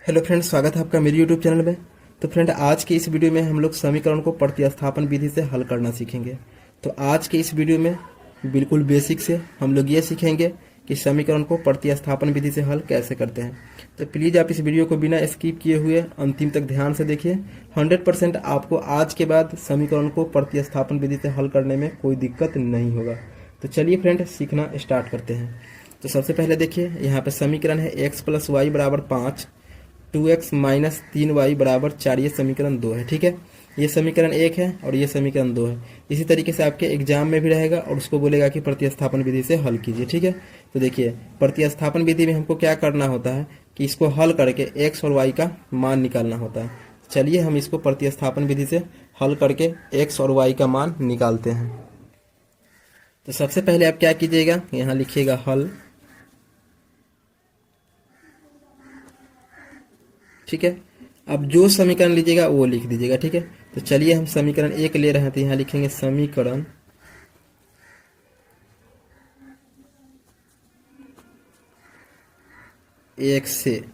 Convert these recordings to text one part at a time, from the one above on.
Hello friend, स्वागत है आपका मेरे यूट्यूब चैनल में। तो फ्रेंड, आज के इस वीडियो में हम लोग समीकरण को प्रतिस्थापन विधि से हल करना सीखेंगे। तो आज के इस वीडियो में बिल्कुल बेसिक से हम लोग ये सीखेंगे कि समीकरण को प्रतिस्थापन विधि से हल कैसे करते हैं। तो प्लीज़ आप इस वीडियो को बिना स्किप किए हुए अंतिम तक ध्यान से देखिए। 100% आपको आज के बाद समीकरण को प्रतिस्थापन विधि से हल करने में कोई दिक्कत नहीं होगा। तो चलिए फ्रेंड, सीखना स्टार्ट करते हैं। तो सबसे पहले देखिए, यहाँ पे समीकरण है x + y = 5, 2x - 3y = 4। ये समीकरण 2 है। ठीक है, ये समीकरण 1 है और ये समीकरण 2 है। इसी तरीके से आपके एग्जाम में भी रहेगा और उसको बोलेगा कि प्रतिस्थापन विधि से हल कीजिए। ठीक है, तो देखिए प्रतिस्थापन विधि में हमको क्या करना होता है कि इसको हल करके x और y का मान निकालना होता है। चलिए हम इसको प्रतिस्थापन विधि से हल करके x और y का मान निकालते हैं। तो सबसे पहले आप क्या कीजिएगा, यहाँ लिखिएगा हल। ठीक है, अब जो समीकरण लीजिएगा वो लिख दीजिएगा। ठीक है, तो चलिए हम समीकरण 1 ले रहे हैं, तो यहाँ लिखेंगे समीकरण 1 से।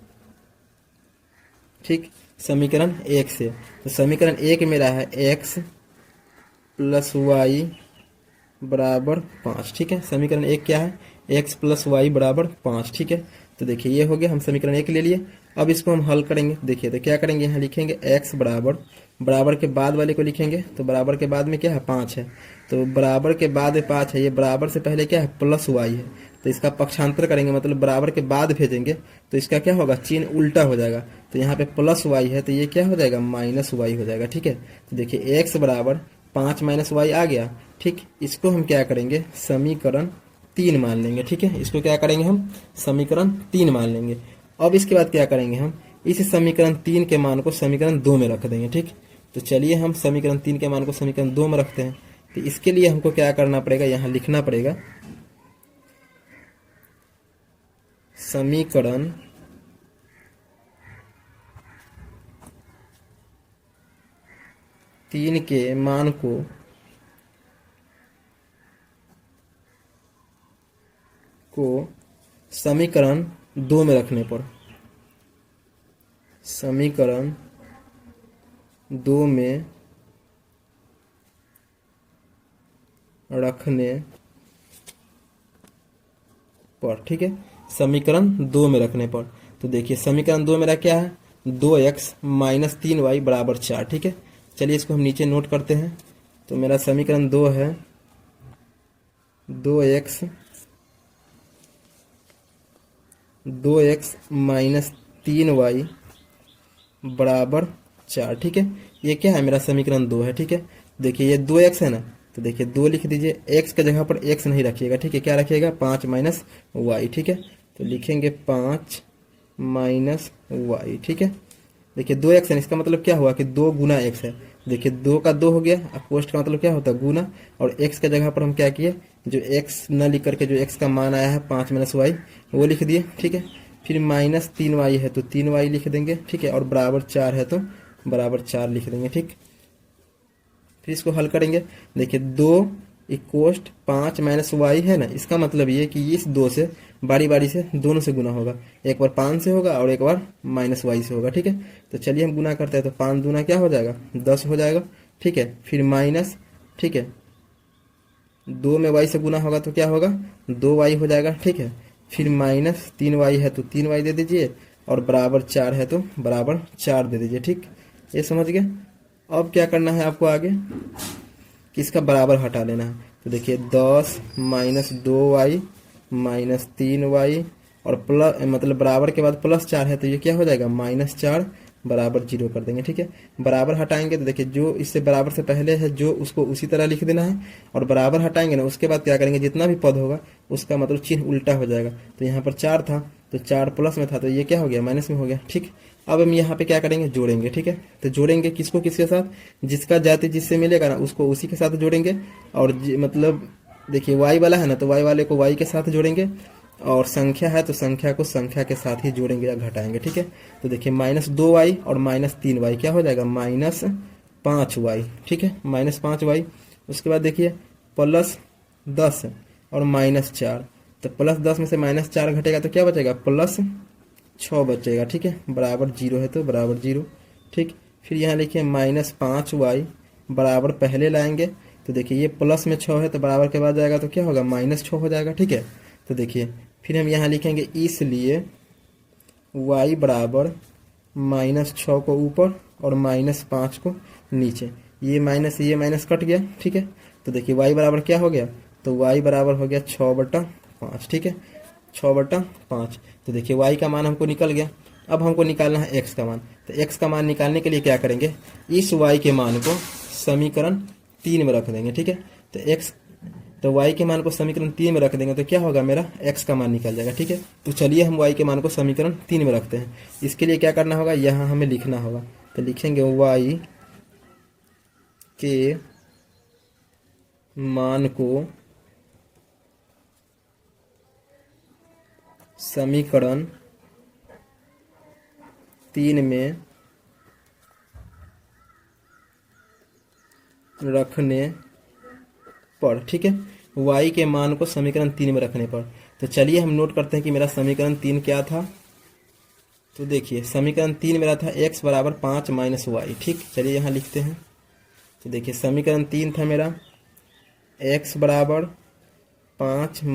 ठीक, समीकरण 1 से। तो समीकरण 1 मेरा है x + y = 5। ठीक है, समीकरण 1 क्या है, x + y = 5। ठीक है, तो देखिए ये हो गया, हम समीकरण 1 ले लिए। अब इसको हम हल करेंगे। देखिए तो क्या करेंगे, यहाँ लिखेंगे x बराबर, बराबर के बाद वाले को लिखेंगे। तो बराबर के बाद में क्या है, 5 है। तो बराबर के बाद में 5 है, ये बराबर से पहले क्या है, +y है। तो इसका पक्षांतर करेंगे, मतलब बराबर के बाद भेजेंगे तो इसका क्या होगा, चिन्ह उल्टा हो जाएगा। तो यहाँ पे +y है तो ये क्या हो जाएगा, -y हो जाएगा। ठीक है, तो देखिए x बराबर 5 - y आ गया। ठीक, इसको हम क्या करेंगे, समीकरण 3 मान लेंगे। ठीक है, इसको क्या करेंगे, हम समीकरण 3 मान लेंगे। अब इसके बाद क्या करेंगे, हम इस समीकरण 3 के मान को समीकरण 2 में रख देंगे। ठीक, तो चलिए हम समीकरण 3 के मान को समीकरण 2 में रखते हैं। तो इसके लिए हमको क्या करना पड़ेगा, यहाँ लिखना पड़ेगा समीकरण 3 के मान को समीकरण 2 में रखने पर, समीकरण 2 में रखने पर। ठीक है, समीकरण 2 में रखने पर। तो देखिए समीकरण 2 मेरा क्या है, 2x - 3y = 4। ठीक है, चलिए इसको हम नीचे नोट करते हैं। तो मेरा समीकरण 2 है 2x - 3y = 4। ठीक है, ये क्या है, मेरा समीकरण 2 है। ठीक है, देखिए ये 2x है ना, तो देखिए 2 लिख दीजिए। x के जगह पर x नहीं रखिएगा। ठीक है, क्या रखिएगा, 5 - y। ठीक है, तो लिखेंगे 5 - y। ठीक है, देखिए 2x है, इसका मतलब क्या हुआ कि 2 गुना x है। देखिए 2 का 2 हो गया। अब पोस्ट का मतलब क्या होता है, गुना। और x के जगह पर हम क्या किए, जो x न लिख करके जो x का मान आया है 5 - y वो लिख दिए। ठीक है, फिर -3y है तो 3y लिख देंगे। ठीक है, और बराबर 4 है तो बराबर 4 लिख देंगे। ठीक, फिर इसको हल करेंगे। देखिए 2 = 5 - y है ना, इसका मतलब ये कि इस 2 से बारी बारी से दोनों से गुना होगा। एक बार 5 से होगा और एक बार -y से होगा। ठीक है, तो चलिए हम गुना करते हैं। तो 5 दूना क्या हो जाएगा, 10 हो जाएगा। ठीक है, फिर माइनस, ठीक है 2 में y से गुना होगा तो क्या होगा, 2y हो जाएगा। ठीक है, फिर -3y है तो 3y दे दीजिए, और बराबर 4 है तो बराबर 4 दे दीजिए। ठीक, ये समझ गए। अब क्या करना है आपको आगे, कि इसका बराबर हटा लेना है। तो देखिए 10 - 2y - 3y और प्लस, मतलब बराबर के बाद +4 है तो ये क्या हो जाएगा, -4 बराबर 0 कर देंगे। ठीक है, बराबर हटाएंगे तो देखिए जो इससे बराबर से पहले है जो उसको उसी तरह लिख देना है, और बराबर हटाएंगे ना उसके बाद क्या करेंगे, जितना भी पद होगा उसका मतलब चिन्ह उल्टा हो जाएगा। तो यहाँ पर 4 था तो 4 प्लस में था तो ये क्या हो गया, माइनस में हो गया। ठीक, अब हम यहाँ पे क्या करेंगे, जोड़ेंगे। ठीक है, तो जोड़ेंगे किसको किसके साथ, जिसका जाति जिससे मिलेगा ना उसको उसी के साथ जोड़ेंगे। और मतलब देखिए y वाला है ना तो y वाले को y के साथ जोड़ेंगे, और संख्या है तो संख्या को संख्या के साथ ही जोड़ेंगे या घटाएंगे। ठीक है, तो देखिए -2y और -3y क्या हो जाएगा, -5y। ठीक है, -5y। उसके बाद देखिए +10 और -4, तो +10 में से -4 घटेगा तो क्या बचेगा, +4। 6 बचेगा, ठीक है, बराबर 0 है तो बराबर 0, ठीक। फिर यहाँ लिखिए -5y बराबर पहले लाएंगे तो देखिए ये प्लस में 6 है तो बराबर के बाद जाएगा तो क्या होगा -6 हो जाएगा, ठीक है। तो देखिए फिर हम यहाँ लिखेंगे इसलिए y बराबर -6 को ऊपर और -5 को नीचे, ये माइनस कट गया, ठीक है। तो देखिए y बराबर क्या हो गया, तो y बराबर हो गया 6/5, ठीक है, 6/5। तो देखिए y का मान हमको निकल गया। अब हमको निकालना है x का मान, तो x का मान निकालने के लिए क्या करेंगे, इस y के मान को समीकरण 3 में रख देंगे, ठीक है। तो y के मान को समीकरण 3 में रख देंगे तो क्या होगा, मेरा x का मान निकल जाएगा, ठीक है। तो चलिए हम y के मान को समीकरण 3 में रखते हैं। इसके लिए क्या करना होगा, यहाँ हमें लिखना होगा, तो लिखेंगे y के मान को समीकरण 3 में रखने पर, ठीक है, y के मान को समीकरण 3 में रखने पर। तो चलिए हम नोट करते हैं कि मेरा समीकरण 3 क्या था। तो देखिए समीकरण 3 मेरा था x बराबर 5 - y, ठीक। चलिए यहाँ लिखते हैं। तो देखिए समीकरण 3 था मेरा x बराबर 5 -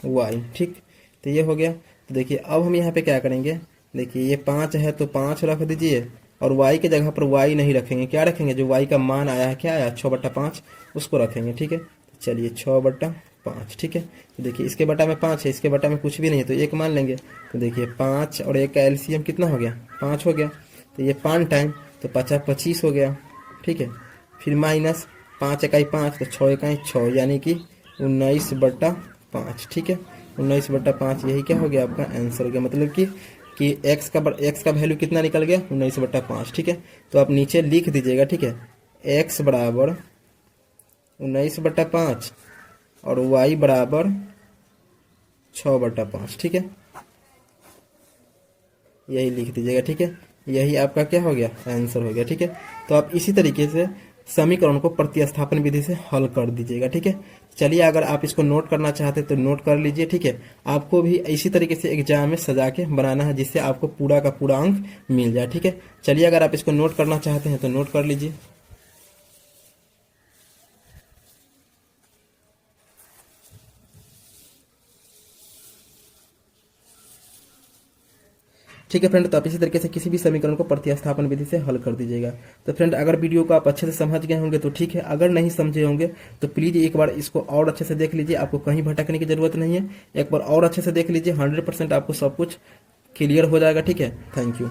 y, ठीक। तो ये हो गया। तो देखिए अब हम यहाँ पे क्या करेंगे, देखिए ये 5 है तो 5 रख दीजिए और y के जगह पर y नहीं रखेंगे, क्या रखेंगे, जो y का मान आया है, क्या आया 6/5, उसको रखेंगे, ठीक है। तो चलिए 6/5, ठीक है। तो देखिए इसके बटा में 5 है, इसके बटा में कुछ भी नहीं है तो 1 मान लेंगे। तो देखिए 5 और 1 का एलसीएम कितना हो गया, 5 हो गया। तो ये 5 टाइम तो 50 25 हो गया, ठीक है। फिर माइनस 5 × 5 तो 6 × 6 यानी कि 19/5, ठीक है। 19/5 यही क्या हो गया, आपका आंसर हो गया। मतलब कि x का वैल्यू कितना निकल गया, 19/5, ठीक है। तो आप नीचे लिख दीजिएगा, ठीक है, x बराबर 19/5 और y बराबर 6/5, ठीक है, यही लिख दीजिएगा, ठीक है। यही आपका क्या हो गया, आंसर हो गया, ठीक है। तो आप इसी तरीके से समीकरण को प्रतिस्थापन विधि से हल कर दीजिएगा, ठीक है। चलिए अगर आप इसको नोट करना चाहते तो नोट कर लीजिए, ठीक है। आपको भी इसी तरीके से एग्जाम में सजा के बनाना है जिससे आपको पूरा का पूरा अंक मिल जाए, ठीक है। चलिए अगर आप इसको नोट करना चाहते हैं तो नोट कर लीजिए। ठीक है फ्रेंड, तो आप इसी तरीके से किसी भी समीकरण को प्रतिस्थापन विधि से हल कर दीजिएगा। तो फ्रेंड अगर वीडियो को आप अच्छे से समझ गए होंगे तो ठीक है, अगर नहीं समझे होंगे तो प्लीज़ एक बार इसको और अच्छे से देख लीजिए, आपको कहीं भटकने की जरूरत नहीं है। एक बार और अच्छे से देख लीजिए, 100% आपको सब कुछ क्लियर हो जाएगा, ठीक है। Thank you.